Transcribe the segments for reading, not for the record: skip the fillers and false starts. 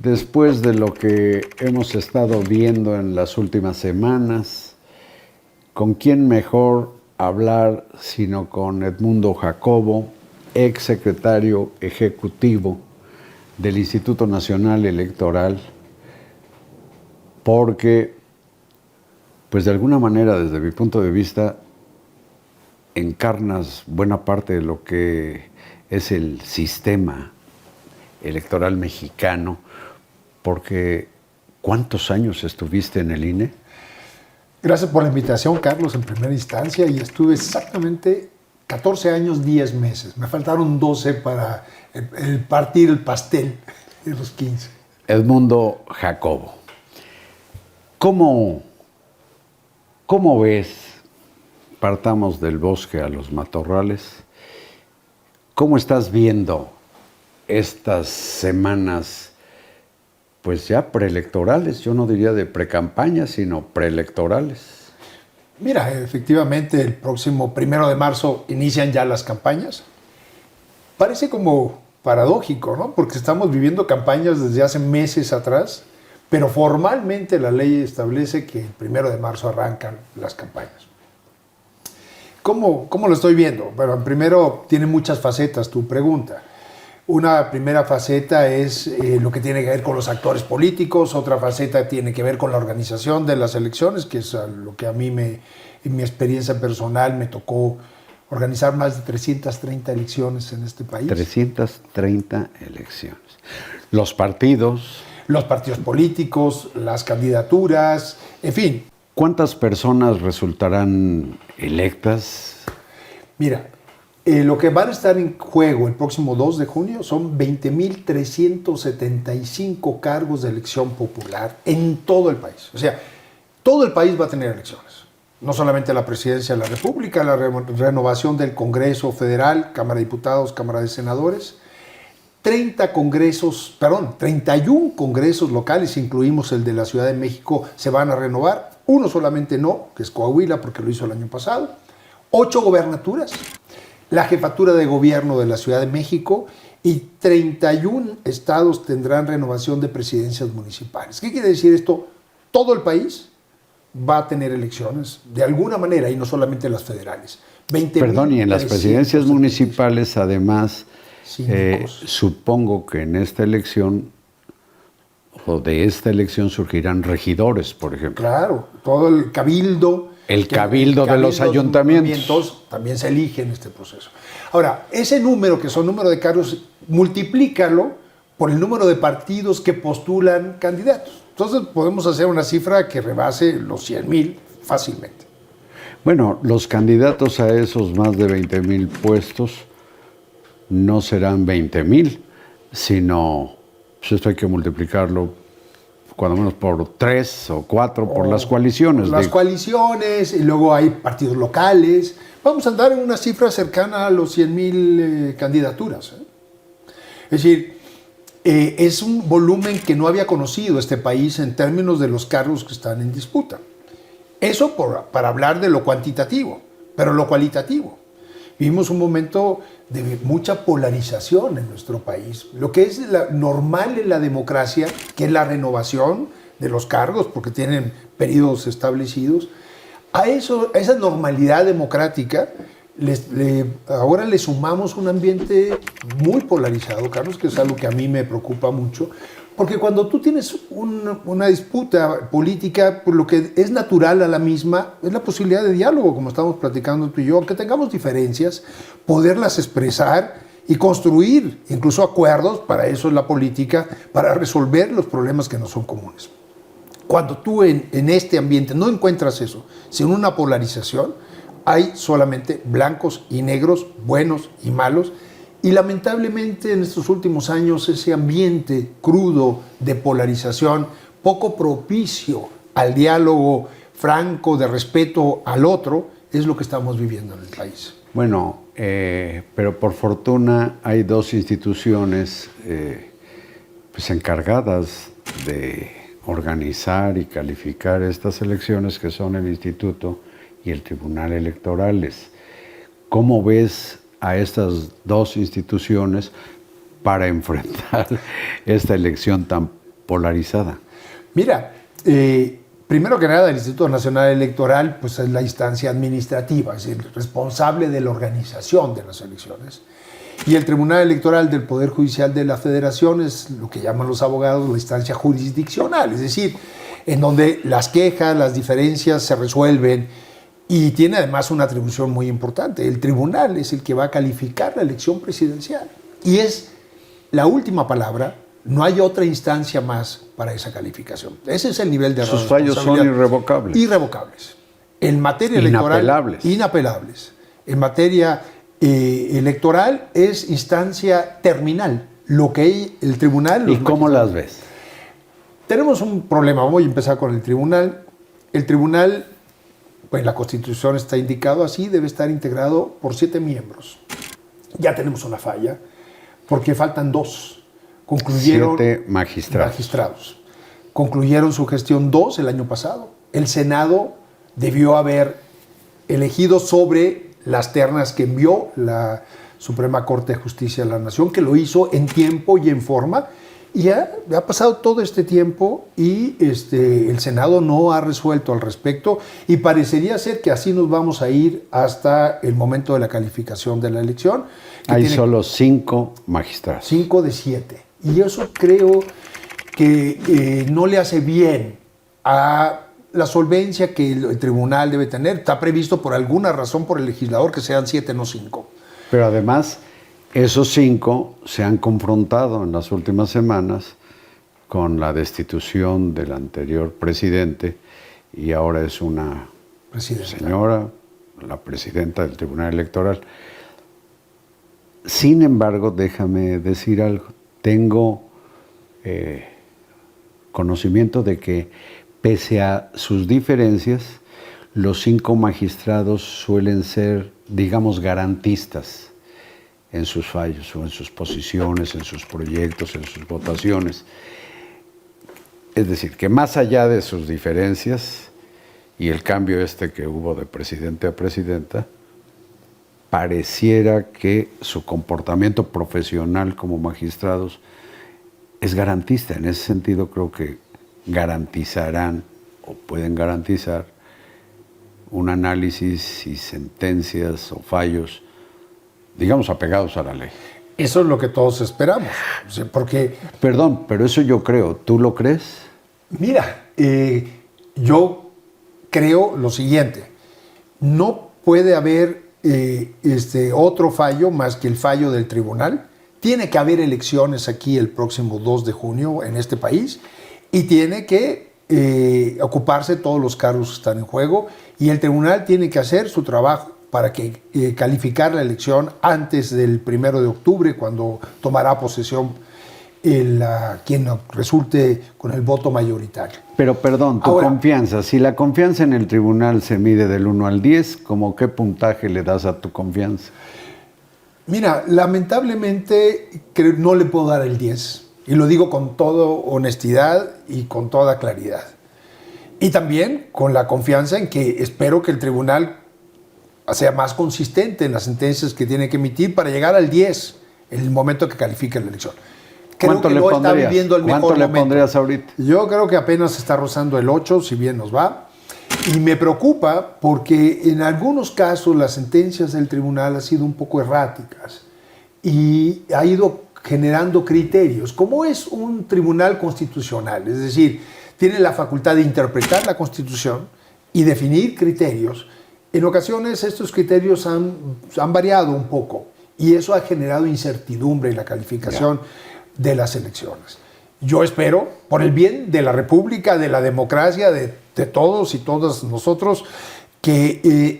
Después de lo que hemos estado viendo en las últimas semanas, ¿con quién mejor hablar sino con Edmundo Jacobo, ex secretario ejecutivo del Instituto Nacional Electoral? Porque, pues de alguna manera, desde mi punto de vista, encarnas buena parte de lo que es el sistema electoral mexicano, porque ¿cuántos años estuviste en el INE? Gracias por la invitación, Carlos, en primera instancia, y estuve exactamente 14 años, 10 meses. Me faltaron 12 para partir el pastel de los 15. Edmundo Jacobo, ¿cómo ves, partamos del bosque a los matorrales, cómo estás viendo estas semanas, pues ya preelectorales? Yo no diría de precampaña, sino preelectorales. Mira, efectivamente, el próximo 1 de marzo inician ya las campañas. Parece como paradójico, ¿no? Porque estamos viviendo campañas desde hace meses atrás, pero formalmente la ley establece que el 1 de marzo arrancan las campañas. ¿Cómo lo estoy viendo? Bueno, primero, tiene muchas facetas tu pregunta. Una primera faceta es lo que tiene que ver con los actores políticos, otra faceta tiene que ver con la organización de las elecciones, que es lo que a mí, en mi experiencia personal, me tocó organizar más de 330 elecciones en este país. 330 elecciones. Los partidos. Los partidos políticos, las candidaturas, en fin. ¿Cuántas personas resultarán electas? Mira, lo que van a estar en juego el próximo 2 de junio son 20.375 cargos de elección popular en todo el país. O sea, todo el país va a tener elecciones. No solamente la presidencia de la República, la renovación del Congreso Federal, Cámara de Diputados, Cámara de Senadores, 31 congresos locales, incluimos el de la Ciudad de México, se van a renovar. Uno solamente no, que es Coahuila, porque lo hizo el año pasado. 8 gobernaturas, la jefatura de gobierno de la Ciudad de México y 31 estados tendrán renovación de presidencias municipales. ¿Qué quiere decir esto? Todo el país va a tener elecciones de alguna manera y no solamente las federales. Perdón, y en las presidencias municipales además, supongo que en esta elección o de esta elección surgirán regidores, por ejemplo. Claro, todo el cabildo. El cabildo de los ayuntamientos también se elige en este proceso. Ahora, ese número, que son número de cargos, multiplícalo por el número de partidos que postulan candidatos. Entonces podemos hacer una cifra que rebase los 100,000 fácilmente. Bueno, los candidatos a esos más de 20,000 puestos no serán 20,000, sino, pues esto hay que multiplicarlo cuando menos por 3 o 4 por las coaliciones. Las coaliciones, y luego hay partidos locales. Vamos a andar en una cifra cercana a los 100,000 candidaturas. Es decir, es un volumen que no había conocido este país en términos de los cargos que están en disputa. Eso para hablar de lo cuantitativo, pero lo cualitativo. Vivimos un momento de mucha polarización en nuestro país. Lo que es normal en la democracia, que es la renovación de los cargos, porque tienen periodos establecidos, a esa normalidad democrática ahora le sumamos un ambiente muy polarizado, Carlos, que es algo que a mí me preocupa mucho, porque cuando tú tienes una disputa política, por lo que es natural a la misma, es la posibilidad de diálogo, como estamos platicando tú y yo, aunque tengamos diferencias, poderlas expresar y construir incluso acuerdos, para eso es la política, para resolver los problemas que no son comunes. Cuando tú en este ambiente no encuentras eso, sino una polarización, hay solamente blancos y negros, buenos y malos, y lamentablemente en estos últimos años ese ambiente crudo de polarización, poco propicio al diálogo franco, de respeto al otro, es lo que estamos viviendo en el país. Bueno, pero por fortuna hay 2 instituciones pues encargadas de organizar y calificar estas elecciones, que son el Instituto y el Tribunal Electorales. ¿Cómo ves a estas 2 instituciones para enfrentar esta elección tan polarizada? Mira, primero que nada, el Instituto Nacional Electoral pues, es la instancia administrativa, es el responsable de la organización de las elecciones. Y el Tribunal Electoral del Poder Judicial de la Federación es lo que llaman los abogados la instancia jurisdiccional, es decir, en donde las quejas, las diferencias se resuelven y tiene además una atribución muy importante. El tribunal es el que va a calificar la elección presidencial y es la última palabra. No hay otra instancia más para esa calificación. Ese es el nivel de Sus fallos son irrevocables. Irrevocables. En materia electoral, inapelables. En materia electoral es instancia terminal. Lo que el tribunal... ¿Y cómo las ves? Tenemos un problema. Voy a empezar con el tribunal. El tribunal, pues la Constitución está indicado así, debe estar integrado por 7 miembros. Ya tenemos una falla, porque faltan 2. Concluyeron 7 magistrados. Concluyeron su gestión 2 el año pasado. El Senado debió haber elegido sobre las ternas que envió la Suprema Corte de Justicia de la Nación, que lo hizo en tiempo y en forma. Y ya ha pasado todo este tiempo y el Senado no ha resuelto al respecto y parecería ser que así nos vamos a ir hasta el momento de la calificación de la elección. Hay solo 5 magistrados. 5 de 7. Y eso creo que no le hace bien a la solvencia que el tribunal debe tener. Está previsto por alguna razón por el legislador que sean 7, no 5. Pero además, esos 5 se han confrontado en las últimas semanas con la destitución del anterior presidente y ahora es una señora, la presidenta del Tribunal Electoral. Sin embargo, déjame decir algo. Tengo conocimiento de que, pese a sus diferencias, los 5 magistrados suelen ser, digamos, garantistas en sus fallos o en sus posiciones, en sus proyectos, en sus votaciones. Es decir, que más allá de sus diferencias y el cambio que hubo de presidente a presidenta, pareciera que su comportamiento profesional como magistrados es garantista. En ese sentido, creo que garantizarán o pueden garantizar un análisis y sentencias o fallos, digamos, apegados a la ley. Eso es lo que todos esperamos. Porque... Perdón, pero eso yo creo. ¿Tú lo crees? Mira, yo creo lo siguiente. No puede haber otro fallo más que el fallo del tribunal. Tiene que haber elecciones aquí el próximo 2 de junio en este país y tiene que ocuparse todos los cargos que están en juego y el tribunal tiene que hacer su trabajo para que calificar la elección antes del 1 de octubre, cuando tomará posesión quien resulte con el voto mayoritario. Pero perdón, tu confianza, si la confianza en el tribunal se mide del 1 al 10, ¿cómo qué puntaje le das a tu confianza? Mira, lamentablemente no le puedo dar el 10, y lo digo con toda honestidad y con toda claridad. Y también con la confianza en que espero que el tribunal sea más consistente en las sentencias que tiene que emitir para llegar al 10 en el momento que califique la elección. Creo que no está viviendo el mejor momento. ¿Cuánto le pondrías ahorita? Yo creo que apenas está rozando el 8, si bien nos va. Y me preocupa porque en algunos casos las sentencias del tribunal han sido un poco erráticas y ha ido generando criterios. Como es un tribunal constitucional, es decir, tiene la facultad de interpretar la Constitución y definir criterios, en ocasiones estos criterios han variado un poco y eso ha generado incertidumbre en la calificación de las elecciones. Yo espero, por el bien de la República, de la democracia, de todos y todas nosotros, que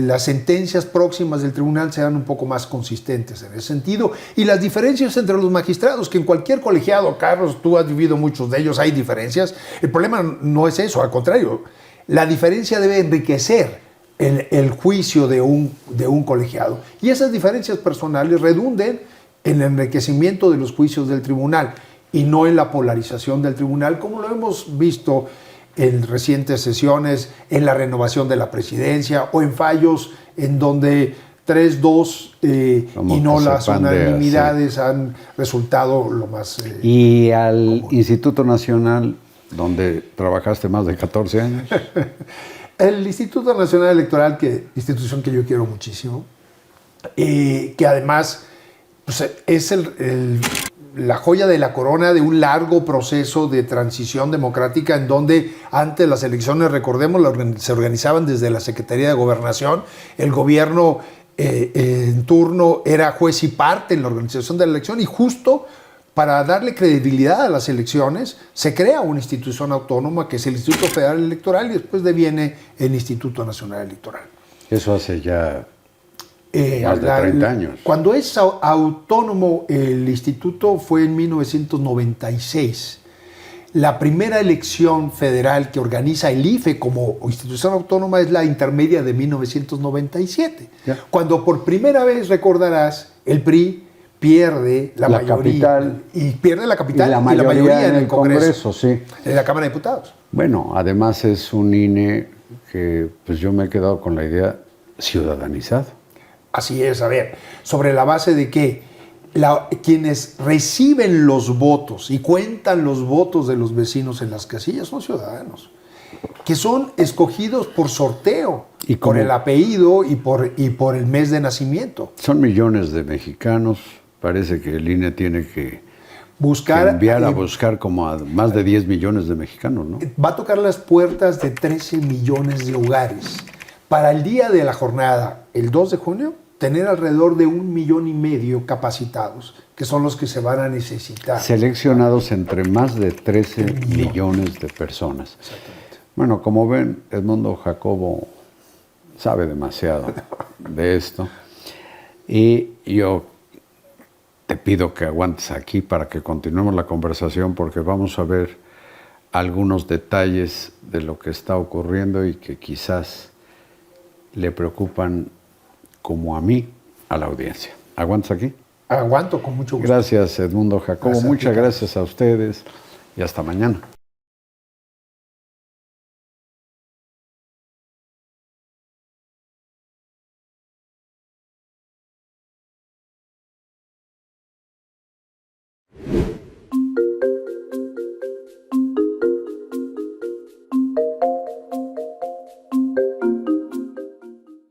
las sentencias próximas del tribunal sean un poco más consistentes en ese sentido. Y las diferencias entre los magistrados, que en cualquier colegiado, Carlos, tú has vivido muchos de ellos, hay diferencias. El problema no es eso, al contrario. La diferencia debe enriquecer el juicio de un colegiado. Y esas diferencias personales redunden en el enriquecimiento de los juicios del tribunal y no en la polarización del tribunal, como lo hemos visto en recientes sesiones, en la renovación de la presidencia o en fallos en donde 3-2 y no que las sepan de unanimidades han resultado lo más... Y al Instituto Nacional, donde trabajaste más de 14 años. El Instituto Nacional Electoral, institución que yo quiero muchísimo, que además pues, es la joya de la corona de un largo proceso de transición democrática en donde antes las elecciones, recordemos, se organizaban desde la Secretaría de Gobernación, el gobierno en turno era juez y parte en la organización de la elección y justo para darle credibilidad a las elecciones se crea una institución autónoma que es el Instituto Federal Electoral y después deviene el Instituto Nacional Electoral. Eso hace ya más de 30 años. Cuando es autónomo el instituto fue en 1996. La primera elección federal que organiza el IFE como institución autónoma es la intermedia de 1997. ¿Ya? Cuando por primera vez, recordarás, el PRI pierde la mayoría. Capital, y pierde la capital y la mayoría en el Congreso, sí. En la Cámara de Diputados. Bueno, además es un INE que pues yo me he quedado con la idea ciudadanizado. Así es, a ver, sobre la base de que quienes reciben los votos y cuentan los votos de los vecinos en las casillas son ciudadanos, que son escogidos por sorteo, y por el apellido y por el mes de nacimiento. Son millones de mexicanos, parece que el INE tiene que enviar a buscar como a más de 10 millones de mexicanos, ¿no? Va a tocar las puertas de 13 millones de hogares. Para el día de la jornada, el 2 de junio, tener alrededor de 1,5 millones capacitados, que son los que se van a necesitar. Seleccionados entre más de 13 millones de personas. Exactamente. Bueno, como ven, Edmundo Jacobo sabe demasiado de esto. Y yo te pido que aguantes aquí para que continuemos la conversación, porque vamos a ver algunos detalles de lo que está ocurriendo y que quizás le preocupan como a mí, a la audiencia. ¿Aguantas aquí? Aguanto con mucho gusto. Gracias, Edmundo Jacobo. Muchas gracias a ustedes y hasta mañana.